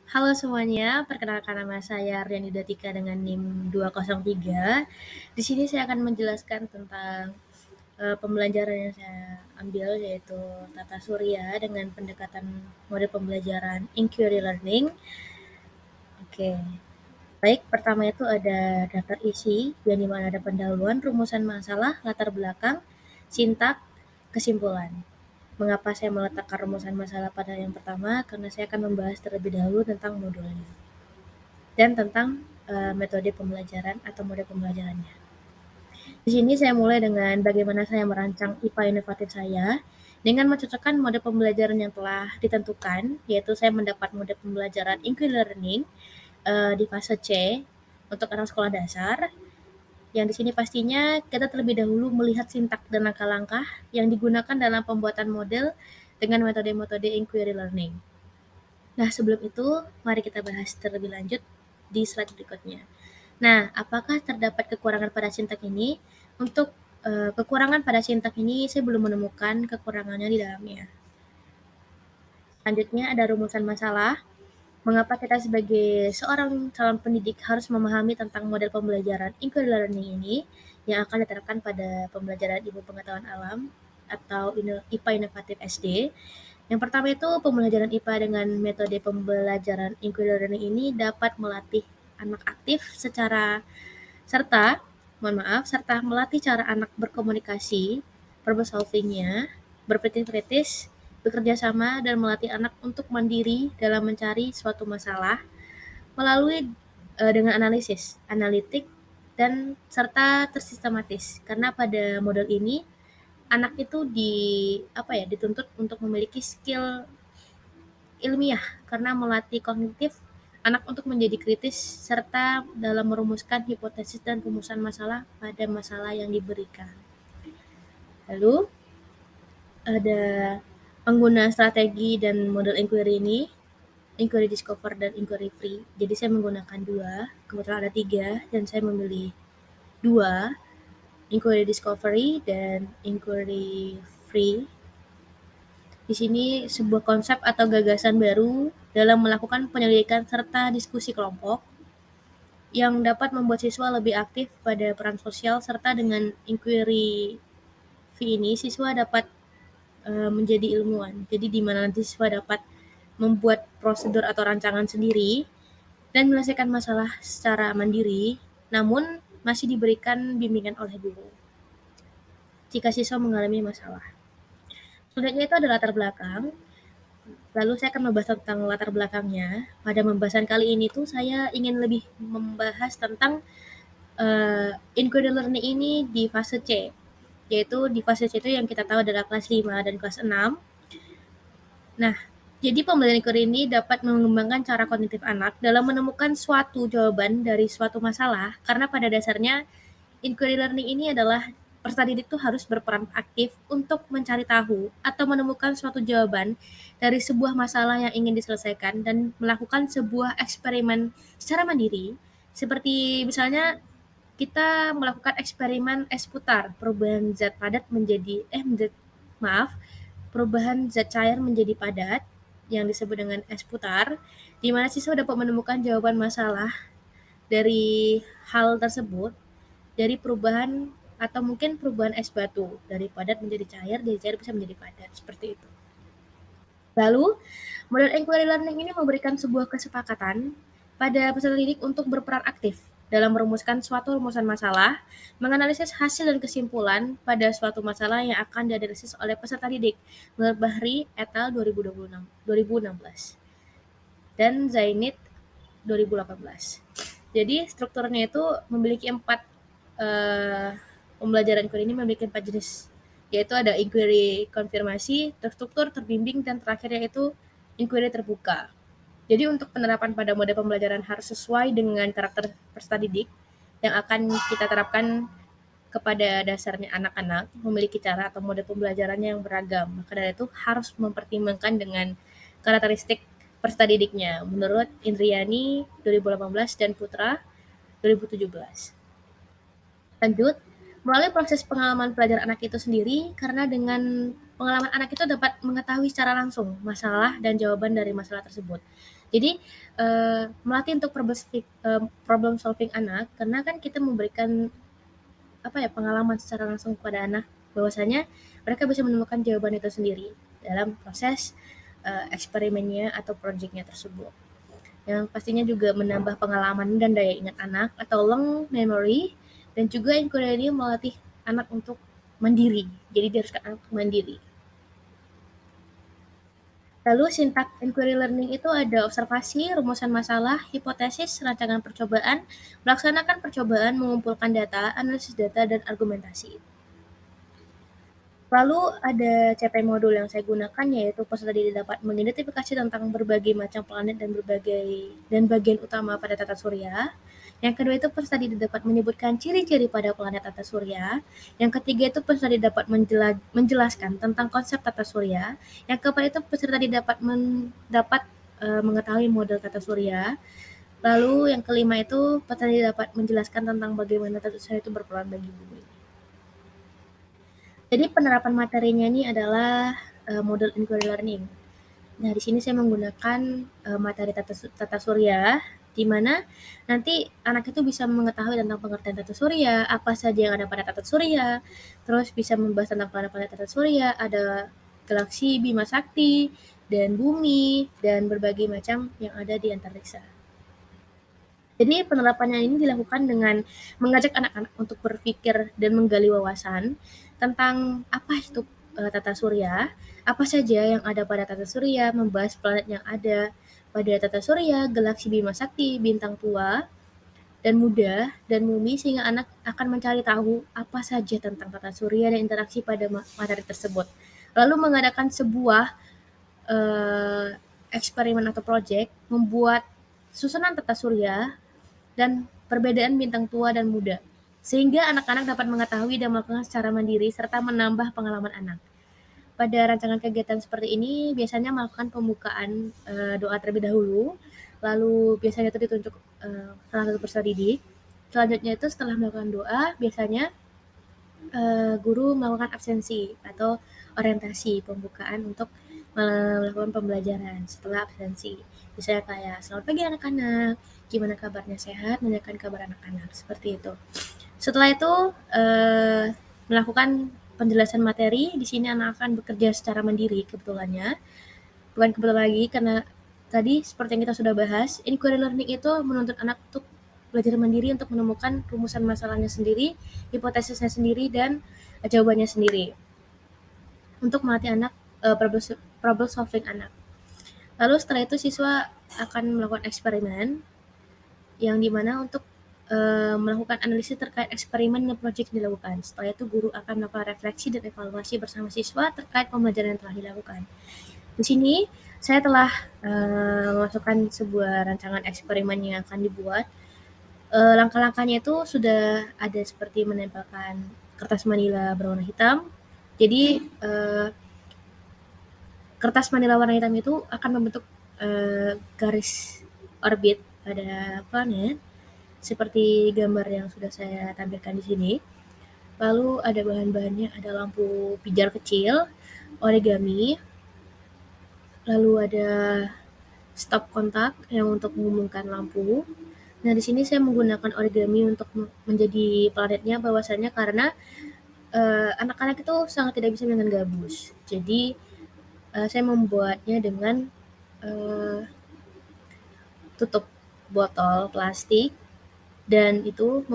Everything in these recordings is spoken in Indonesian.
Halo semuanya, perkenalkan nama saya Riani Datika dengan NIM 203. Di sini saya akan menjelaskan tentang pembelajaran yang saya ambil yaitu Tata Surya dengan pendekatan model pembelajaran Inquiry Learning. Oke, baik pertama itu ada daftar isi yang dimana ada pendahuluan, rumusan masalah, latar belakang, sintak, kesimpulan. Mengapa saya meletakkan rumusan masalah pada yang pertama? Karena saya akan membahas terlebih dahulu tentang modulnya dan tentang metode pembelajaran atau mode pembelajarannya. Di sini saya mulai dengan bagaimana saya merancang IPA inovatif saya dengan mencocokkan mode pembelajaran yang telah ditentukan, yaitu saya mendapat mode pembelajaran Inquiry Learning di fase C untuk anak sekolah dasar, yang di sini pastinya kita terlebih dahulu melihat sintak dan langkah-langkah yang digunakan dalam pembuatan model dengan metode-metode Inquiry Learning. Nah, sebelum itu, mari kita bahas terlebih lanjut di slide berikutnya. Nah, apakah terdapat kekurangan pada sintak ini? Untuk kekurangan pada sintak ini, saya belum menemukan kekurangannya di dalamnya. Selanjutnya ada rumusan masalah. Mengapa kita sebagai seorang calon pendidik harus memahami tentang model pembelajaran Inquiry Learning ini yang akan diterapkan pada pembelajaran ilmu pengetahuan alam atau IPA inovatif SD. Yang pertama itu pembelajaran IPA dengan metode pembelajaran Inquiry Learning ini dapat melatih anak aktif serta melatih cara anak berkomunikasi, problem solving-nya, berpikir kritis, bekerja sama, dan melatih anak untuk mandiri dalam mencari suatu masalah melalui dengan analitik, dan serta tersistematis. Karena pada model ini anak itu dituntut untuk memiliki skill ilmiah karena melatih kognitif anak untuk menjadi kritis serta dalam merumuskan hipotesis dan rumusan masalah pada masalah yang diberikan. Lalu ada pengguna strategi dan model inquiry ini, inquiry discover dan inquiry free. Jadi saya menggunakan dua, kebetulan ada tiga dan saya memilih dua, inquiry discovery dan inquiry free. Di sini sebuah konsep atau gagasan baru dalam melakukan penyelidikan serta diskusi kelompok yang dapat membuat siswa lebih aktif pada peran sosial serta dengan inquiry V ini siswa dapat menjadi ilmuwan. Jadi di mana nanti siswa dapat membuat prosedur atau rancangan sendiri dan menyelesaikan masalah secara mandiri, namun masih diberikan bimbingan oleh guru jika siswa mengalami masalah. Selanjutnya itu ada latar belakang. Lalu saya akan membahas tentang latar belakangnya. Pada pembahasan kali ini tuh saya ingin lebih membahas tentang inquiry learning ini di fase C. Yaitu di fase C itu yang kita tahu adalah kelas 5 dan kelas 6. Nah, jadi pembelajaran inquiry ini dapat mengembangkan cara kognitif anak dalam menemukan suatu jawaban dari suatu masalah, karena pada dasarnya inquiry learning ini adalah peserta didik tuh harus berperan aktif untuk mencari tahu atau menemukan suatu jawaban dari sebuah masalah yang ingin diselesaikan dan melakukan sebuah eksperimen secara mandiri. Seperti misalnya kita melakukan eksperimen es putar, perubahan zat padat menjadi perubahan zat cair menjadi padat yang disebut dengan es putar, di mana siswa dapat menemukan jawaban masalah dari hal tersebut dari perubahan atau mungkin perubahan es batu dari padat menjadi cair, dari cair bisa menjadi padat, seperti itu. Lalu, model inquiry learning ini memberikan sebuah kesepakatan pada peserta didik untuk berperan aktif dalam merumuskan suatu rumusan masalah, menganalisis hasil dan kesimpulan pada suatu masalah yang akan dianalisis oleh peserta didik menurut Bahri et al. 2016 dan Zainit 2018. Jadi strukturnya itu memiliki pembelajaran inquiry ini memiliki 4 jenis, yaitu ada inquiry konfirmasi, terstruktur, terbimbing, dan terakhir yaitu inquiry terbuka. Jadi untuk penerapan pada mode pembelajaran harus sesuai dengan karakter peserta didik yang akan kita terapkan kepada dasarnya anak-anak memiliki cara atau mode pembelajarannya yang beragam. Maka dari itu harus mempertimbangkan dengan karakteristik peserta didiknya menurut Indriani 2018 dan Putra 2017. Lanjut, melalui proses pengalaman pelajar anak itu sendiri, karena dengan pengalaman anak itu dapat mengetahui secara langsung masalah dan jawaban dari masalah tersebut. Jadi, melatih untuk problem solving anak, karena kan kita memberikan, pengalaman secara langsung kepada anak, bahwasanya mereka bisa menemukan jawaban itu sendiri dalam proses, eksperimennya atau projeknya tersebut. Yang pastinya juga menambah pengalaman dan daya ingat anak atau long memory, dan juga inquiry melatih anak untuk mandiri. Jadi diharuskan anak mandiri. Lalu sintak inquiry learning itu ada observasi, rumusan masalah, hipotesis, rancangan percobaan, melaksanakan percobaan, mengumpulkan data, analisis data, dan argumentasi. Lalu ada CP modul yang saya gunakan, yaitu peserta didik dapat mengidentifikasi tentang berbagai macam planet dan bagian utama pada tata surya. Yang kedua itu peserta didik dapat menyebutkan ciri-ciri pada planet tata surya. Yang ketiga itu peserta didik dapat menjelaskan tentang konsep tata surya. Yang keempat itu peserta didik dapat mengetahui model tata surya. Lalu yang kelima itu peserta didik dapat menjelaskan tentang bagaimana tata surya itu berperan bagi bumi. Jadi penerapan materinya ini adalah model inquiry learning. Nah, di sini saya menggunakan materi tata surya, di mana nanti anak itu bisa mengetahui tentang pengertian tata surya, apa saja yang ada pada tata surya, terus bisa membahas tentang planet-planet tata surya, ada galaksi Bima Sakti, dan bumi, dan berbagai macam yang ada di antariksa. Jadi penerapannya ini dilakukan dengan mengajak anak-anak untuk berpikir dan menggali wawasan tentang apa itu tata surya, apa saja yang ada pada tata surya, membahas planet yang ada pada tata surya, galaksi Bima Sakti, bintang tua, dan muda, dan bumi, sehingga anak akan mencari tahu apa saja tentang tata surya dan interaksi pada materi tersebut. Lalu mengadakan sebuah eksperimen atau proyek membuat susunan tata surya dan perbedaan bintang tua dan muda, sehingga anak-anak dapat mengetahui dan melakukan secara mandiri serta menambah pengalaman anak. Pada rancangan kegiatan seperti ini biasanya melakukan pembukaan doa terlebih dahulu, lalu biasanya itu ditunjuk salah satu peserta didik. Selanjutnya itu setelah melakukan doa, biasanya guru melakukan absensi atau orientasi pembukaan untuk melakukan pembelajaran setelah absensi. Misalnya kayak, selamat pagi anak-anak, gimana kabarnya, sehat, menanyakan kabar anak-anak, seperti itu. Setelah itu melakukan penjelasan materi. Di sini anak akan bekerja secara mandiri kebetulannya. Bukan kebetulan lagi, karena tadi seperti yang kita sudah bahas, inquiry learning itu menuntut anak untuk belajar mandiri untuk menemukan rumusan masalahnya sendiri, hipotesisnya sendiri, dan jawabannya sendiri. Untuk melatih anak problem solving anak. Lalu setelah itu siswa akan melakukan eksperimen yang dimana untuk melakukan analisis terkait eksperimen dan proyek yang dilakukan. Setelah itu guru akan melakukan refleksi dan evaluasi bersama siswa terkait pembelajaran yang telah dilakukan. Di sini saya telah memasukkan sebuah rancangan eksperimen yang akan dibuat. Langkah-langkahnya itu sudah ada seperti menempelkan kertas manila berwarna hitam. Jadi kertas manila warna hitam itu akan membentuk garis orbit pada planet seperti gambar yang sudah saya tampilkan di sini. Lalu ada bahan-bahannya, ada lampu pijar kecil, origami, lalu ada stop kontak yang untuk mengumumkan lampu. Nah, di sini saya menggunakan origami untuk menjadi planetnya, bahwasannya karena anak-anak itu sangat tidak bisa dengan gabus. Jadi saya membuatnya dengan tutup botol plastik, dan itu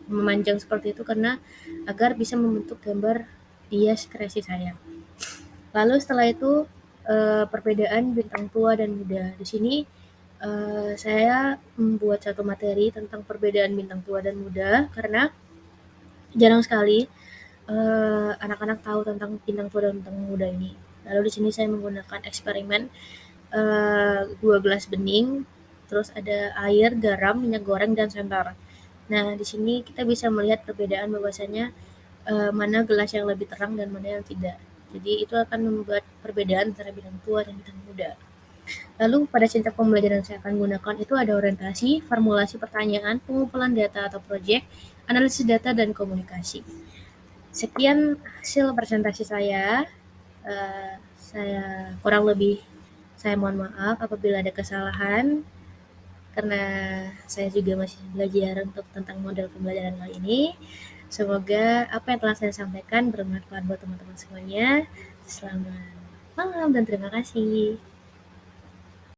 memanjang seperti itu karena agar bisa membentuk gambar hias kreasi saya. Lalu setelah itu perbedaan bintang tua dan muda. Di sini saya membuat satu materi tentang perbedaan bintang tua dan muda karena jarang sekali anak-anak tahu tentang bintang tua dan bintang muda ini. Lalu di sini saya menggunakan eksperimen 2 gelas bening, terus ada air, garam, minyak goreng, dan santan. Nah, di sini kita bisa melihat perbedaan bahwasanya mana gelas yang lebih terang dan mana yang tidak. Jadi itu akan membuat perbedaan antara bintang tua dan bintang muda. Lalu pada sintak pembelajaran yang saya akan gunakan itu ada orientasi, formulasi pertanyaan, pengumpulan data atau proyek, analisis data, dan komunikasi. Sekian hasil presentasi saya. Saya kurang lebih saya mohon maaf apabila ada kesalahan, karena saya juga masih belajar untuk tentang model pembelajaran kali ini. Semoga apa yang telah saya sampaikan bermanfaat buat teman-teman semuanya. Selamat malam dan terima kasih.